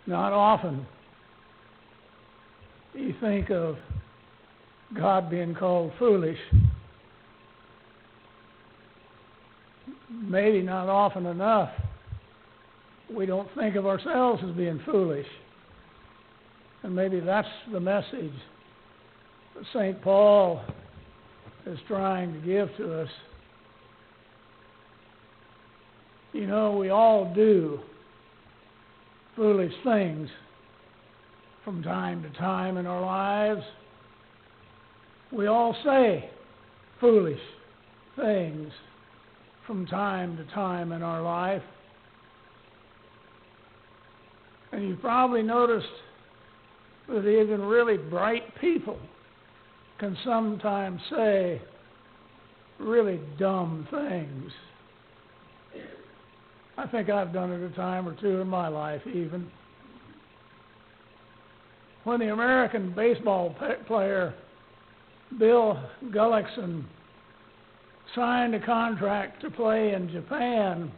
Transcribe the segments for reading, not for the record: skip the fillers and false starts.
Not often you think of God being called foolish. Maybe not often enough. We don't think of ourselves as being foolish. And maybe that's the message that St. Paul is trying to give to us. You know, we all do foolish things from time to time in our lives. We all say foolish things from time to time in our life. And you've probably noticed that even really bright people can sometimes say really dumb things. I think I've done it a time or two in my life even. When the American baseball player Bill Gullickson signed a contract to play in Japan,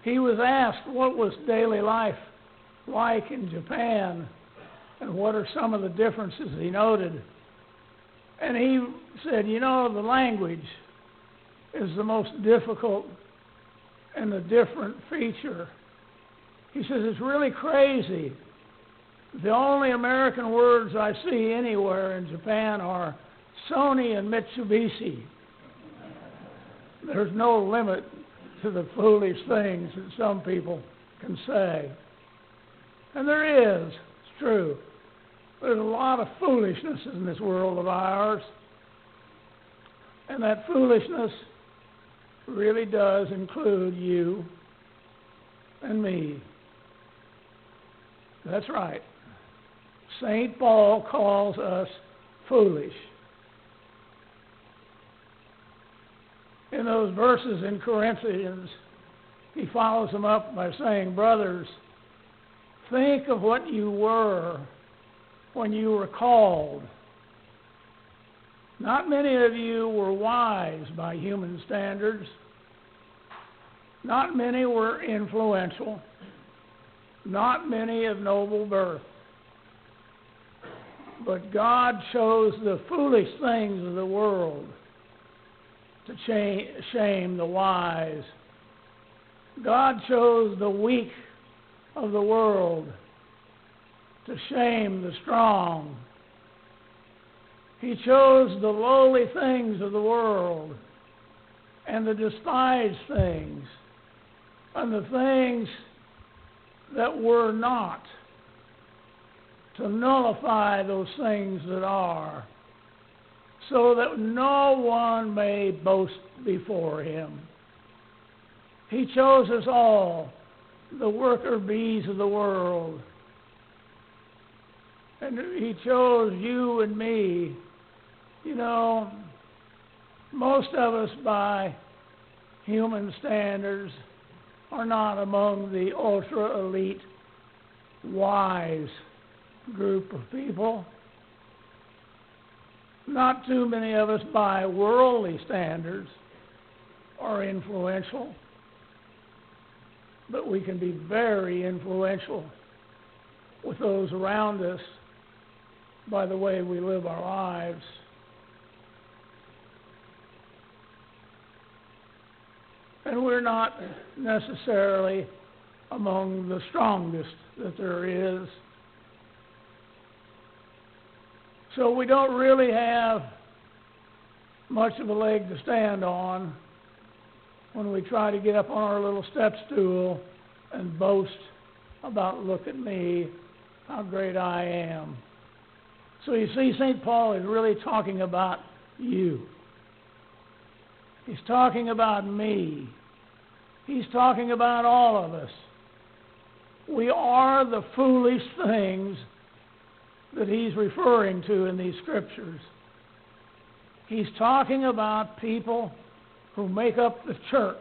he was asked what was daily life like in Japan and what are some of the differences he noted. And he said, you know, the language is the most difficult and the different feature. He says, it's really crazy. The only American words I see anywhere in Japan are Sony and Mitsubishi. There's no limit to the foolish things that some people can say. And there is, it's true. There's a lot of foolishness in this world of ours. And that foolishness really does include you and me. That's right. St. Paul calls us foolish. In those verses in Corinthians, he follows them up by saying, brothers, think of what you were when you were called. Not many of you were wise by human standards. Not many were influential. Not many of noble birth. But God chose the foolish things of the world to shame the wise. God chose the weak of the world to shame the strong. He chose the lowly things of the world and the despised things and the things that were not to nullify those things that are, so that no one may boast before him. He chose us all, the worker bees of the world. And he chose you and me. You know, most of us by human standards are not among the ultra-elite, wise group of people. Not too many of us by worldly standards are influential, but we can be very influential with those around us by the way we live our lives. And we're not necessarily among the strongest that there is. So we don't really have much of a leg to stand on when we try to get up on our little step stool and boast about, look at me, how great I am. So you see, St. Paul is really talking about you. He's talking about me. He's talking about all of us. We are the foolish things that he's referring to in these scriptures. He's talking about people who make up the church.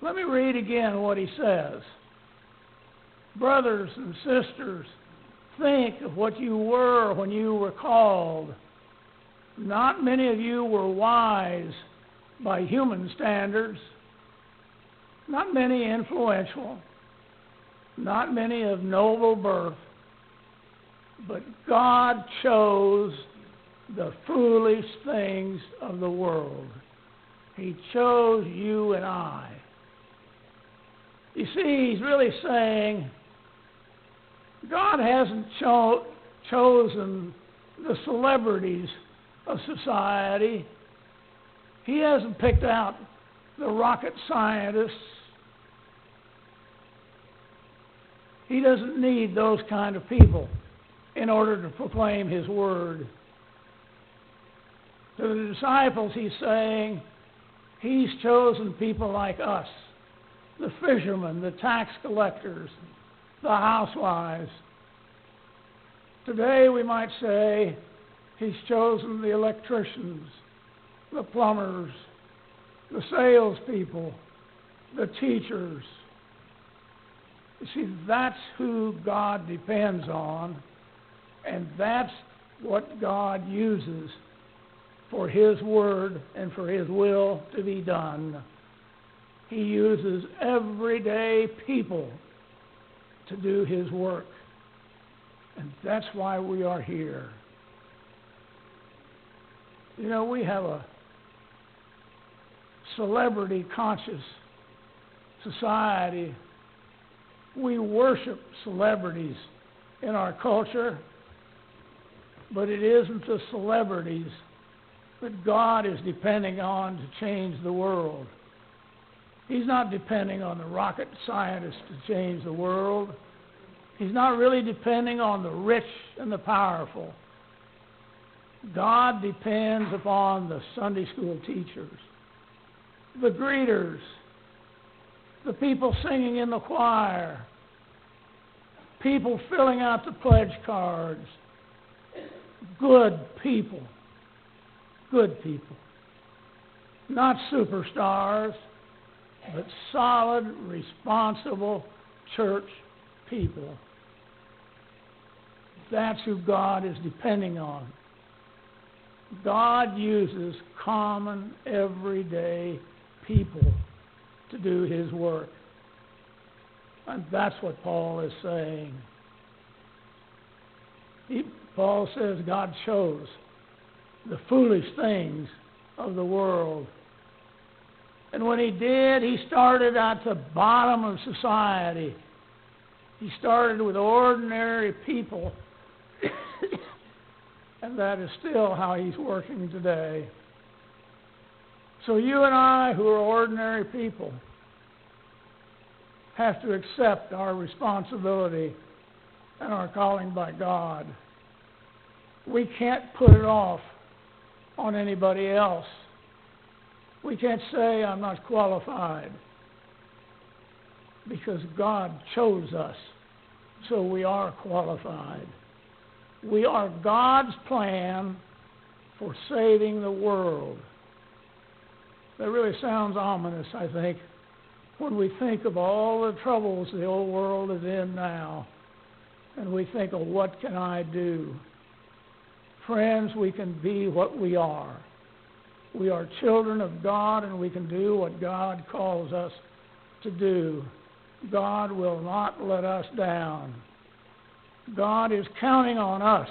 Let me read again what he says. Brothers and sisters, think of what you were when you were called. Not many of you were wise by human standards. Not many influential. not many of noble birth, but God chose the foolish things of the world. He chose you and I. You see, he's really saying God hasn't chosen the celebrities of society. He hasn't picked out the rocket scientists. He doesn't need those kind of people in order to proclaim his word. To the disciples, he's saying he's chosen people like us, the fishermen, the tax collectors, the housewives. Today we might say he's chosen the electricians, the plumbers, the salespeople, the teachers. You see, that's who God depends on, and that's what God uses for his word and for his will to be done. He uses everyday people to do his work, and that's why we are here. You know, we have a celebrity-conscious society. We worship celebrities in our culture, but it isn't the celebrities that God is depending on to change the world. He's not depending on the rocket scientists to change the world. He's not really depending on the rich and the powerful. God depends upon the Sunday school teachers, the greeters, the people singing in the choir, people filling out the pledge cards. Good people. Good people. Not superstars, but solid, responsible church people. That's who God is depending on. God uses common, everyday people to do his work. And that's what Paul is saying. Paul says God chose the foolish things of the world. And when he did, he started at the bottom of society. He started with ordinary people. And that is still how he's working today. So you and I, who are ordinary people, have to accept our responsibility and our calling by God. We can't put it off on anybody else. We can't say, I'm not qualified, because God chose us, so we are qualified. We are God's plan for saving the world. That really sounds ominous, I think, when we think of all the troubles the old world is in now, and we think of what can I do? Friends, we can be what we are. We are children of God, and we can do what God calls us to do. God will not let us down. God is counting on us,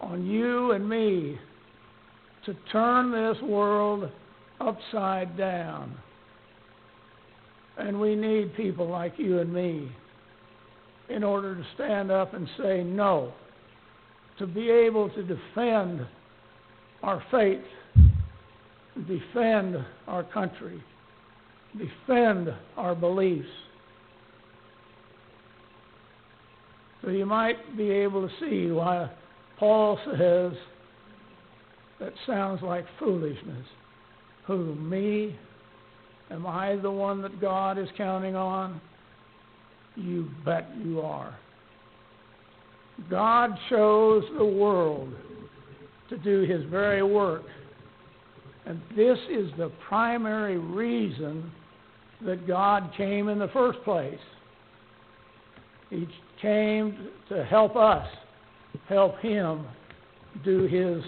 on you and me, to turn this world upside down. And we need people like you and me in order to stand up and say no, to be able to defend our faith, defend our country, defend our beliefs. So you might be able to see why Paul says that sounds like foolishness. Who, me? Am I the one that God is counting on? You bet you are. God chose the world to do his very work. And this is the primary reason that God came in the first place. He came to help us, help him do his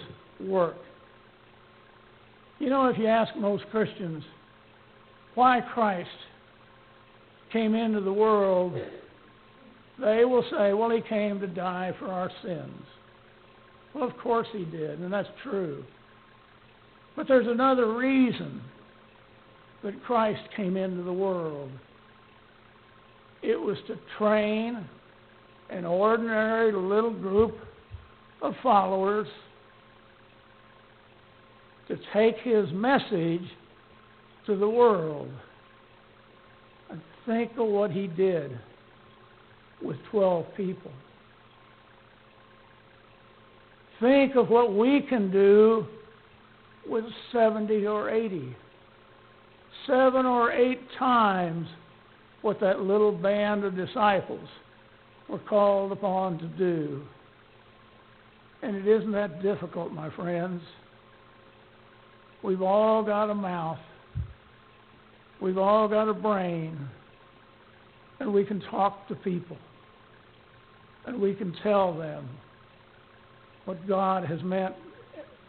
work. You know, if you ask most Christians, why Christ? came into the world, they will say, well, he came to die for our sins. Well, of course he did, and that's true. But there's another reason that Christ came into the world. It was to train an ordinary little group of followers to take his message to the world. And think of what he did with 12 people. Think of what we can do with 70 or 80. 7 or 8 times what that little band of disciples were called upon to do. And it isn't that difficult, my friends. We've all got a mouth. We've all got a brain. And we can talk to people. And we can tell them what God has meant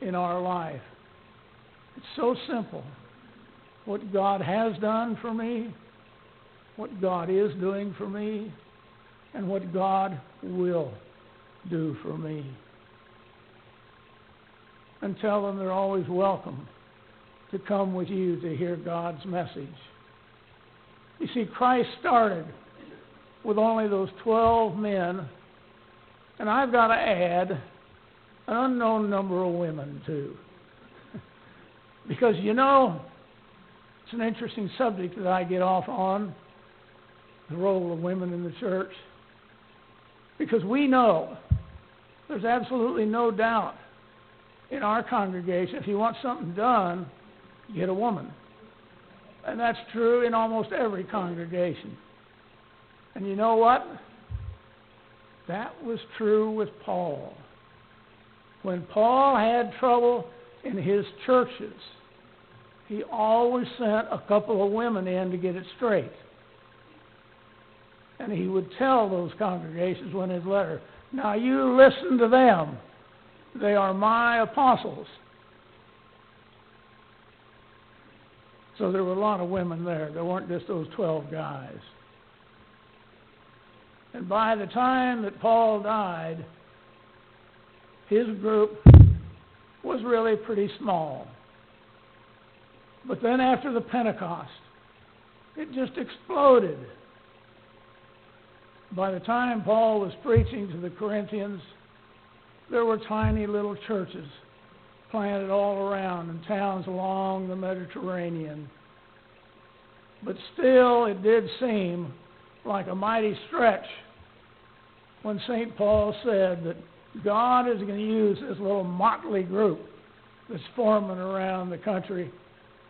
in our life. It's so simple. What God has done for me, what God is doing for me, and what God will do for me. And tell them they're always welcome to come with you to hear God's message. You see, Christ started with only those 12 men, and I've got to add an unknown number of women too. Because, you know, it's an interesting subject that I get off on, the role of women in the church. Because we know, there's absolutely no doubt in our congregation, if you want something done, get a woman. And that's true in almost every congregation. And you know what? That was true with Paul. When Paul had trouble in his churches, he always sent a couple of women in to get it straight. And he would tell those congregations in his letter, now you listen to them. They are my apostles. So there were a lot of women there. There weren't just those 12 guys. And by the time that Paul died, his group was really pretty small. But then after the Pentecost, it just exploded. By the time Paul was preaching to the Corinthians, there were tiny little churches planted all around in towns along the Mediterranean. But still, it did seem like a mighty stretch when St. Paul said that God is going to use this little motley group that's forming around the country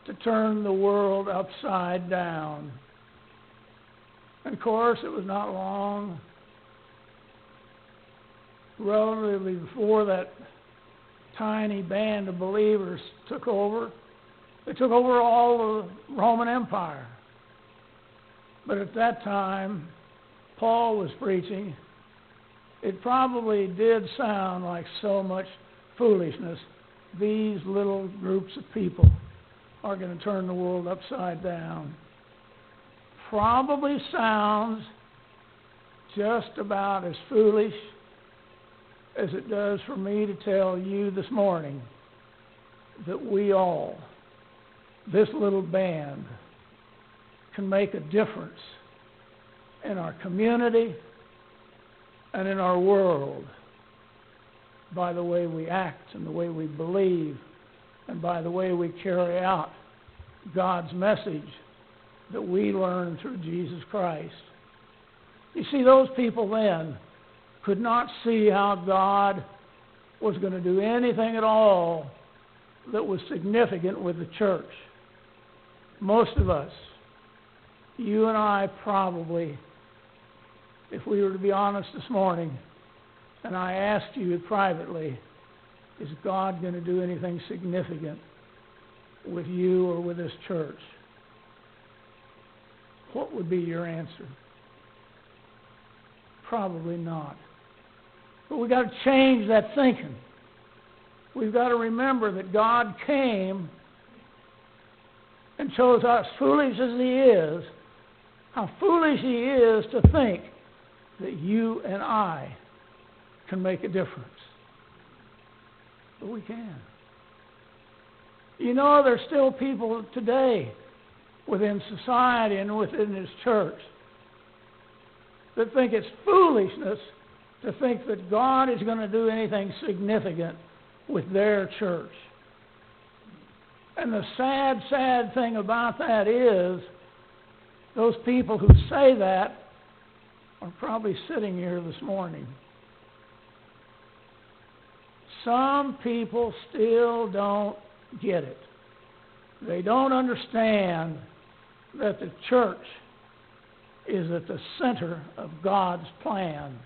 to turn the world upside down. And of course, it was not long, relatively before that tiny band of believers took over. They took over all the Roman Empire. But at that time, Paul was preaching. It probably did sound like so much foolishness. These little groups of people are going to turn the world upside down. Probably sounds just about as foolish as it does for me to tell you this morning that we all, this little band, can make a difference in our community and in our world by the way we act and the way we believe and by the way we carry out God's message that we learn through Jesus Christ. You see, those people then could not see how God was going to do anything at all that was significant with the church. Most of us, you and I probably, if we were to be honest this morning, and I asked you privately, is God going to do anything significant with you or with this church? What would be your answer? Probably not. But we've got to change that thinking. We've got to remember that God came and chose us, foolish as He is, how foolish he is to think that you and I can make a difference. But we can. You know, there's still people today within society and within this church that think it's foolishness to think that God is going to do anything significant with their church. And the sad, sad thing about that is those people who say that are probably sitting here this morning. Some people still don't get it. They don't understand that the church is at the center of God's plan.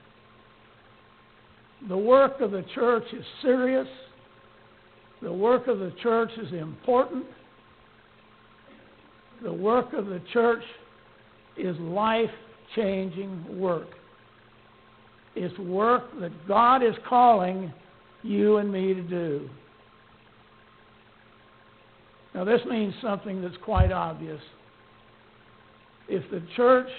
The work of the church is serious. The work of the church is important. The work of the church is life-changing work. It's work that God is calling you and me to do. Now, this means something that's quite obvious. If the church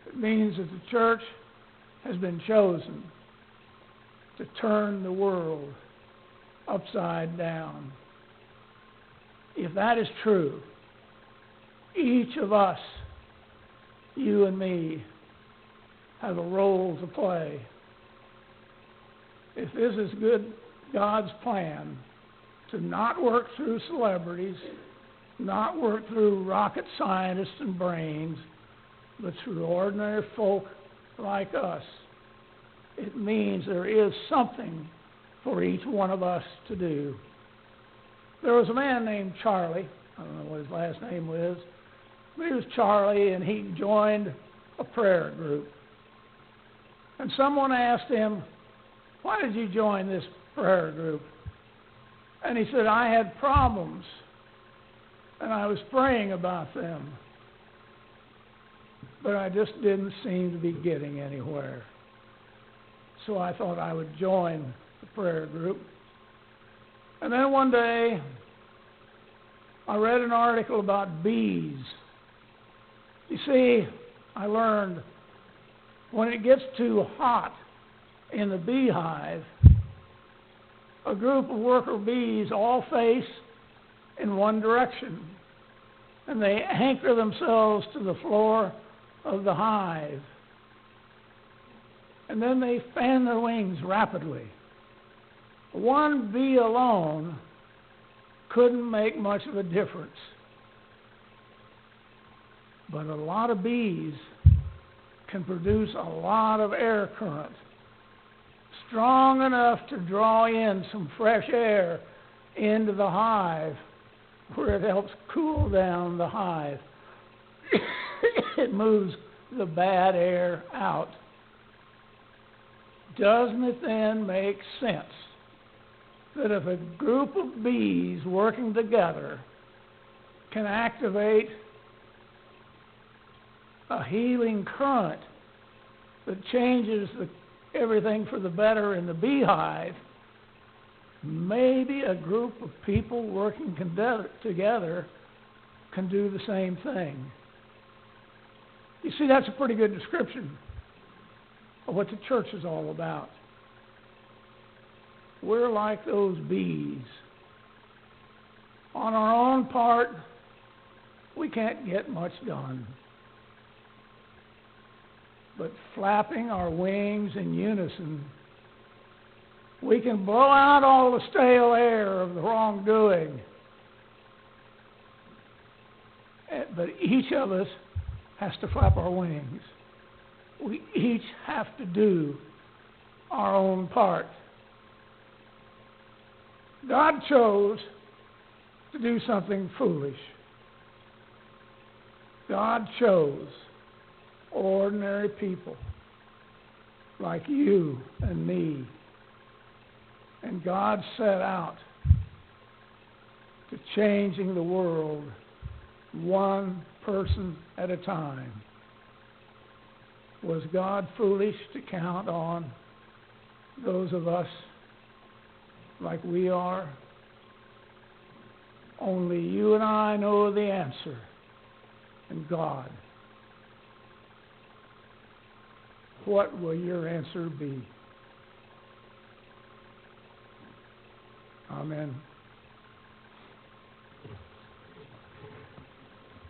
it means that the church has been chosen to turn the world upside down. If that is true, each of us, you and me, have a role to play. If this is God's plan to not work through celebrities, not work through rocket scientists and brains, but through ordinary folk like us, it means there is something for each one of us to do. There was a man named Charlie. I don't know what his last name was. But he was Charlie, and he joined a prayer group. And someone asked him, "Why did you join this prayer group?" And he said, "I had problems, and I was praying about them, but I just didn't seem to be getting anywhere. So I thought I would join the prayer group." And then one day, I read an article about bees. You see, I learned when it gets too hot in the beehive, a group of worker bees all face in one direction, and they anchor themselves to the floor of the hive. And then they fan their wings rapidly. One bee alone couldn't make much of a difference. But a lot of bees can produce a lot of air current, strong enough to draw in some fresh air into the hive, where it helps cool down the hive. It moves the bad air out. Doesn't it then make sense that if a group of bees working together can activate a healing current that changes everything for the better in the beehive, maybe a group of people working together can do the same thing. You see, that's a pretty good description of what the church is all about. We're like those bees. On our own part, we can't get much done. But flapping our wings in unison, we can blow out all the stale air of the wrongdoing. But each of us has to flap our wings. We each have to do our own part. God chose to do something foolish. God chose ordinary people like you and me. And God set out to changing the world one person at a time. Was God foolish to count on those of us like we are? Only you and I know the answer, and God. What will your answer be? Amen.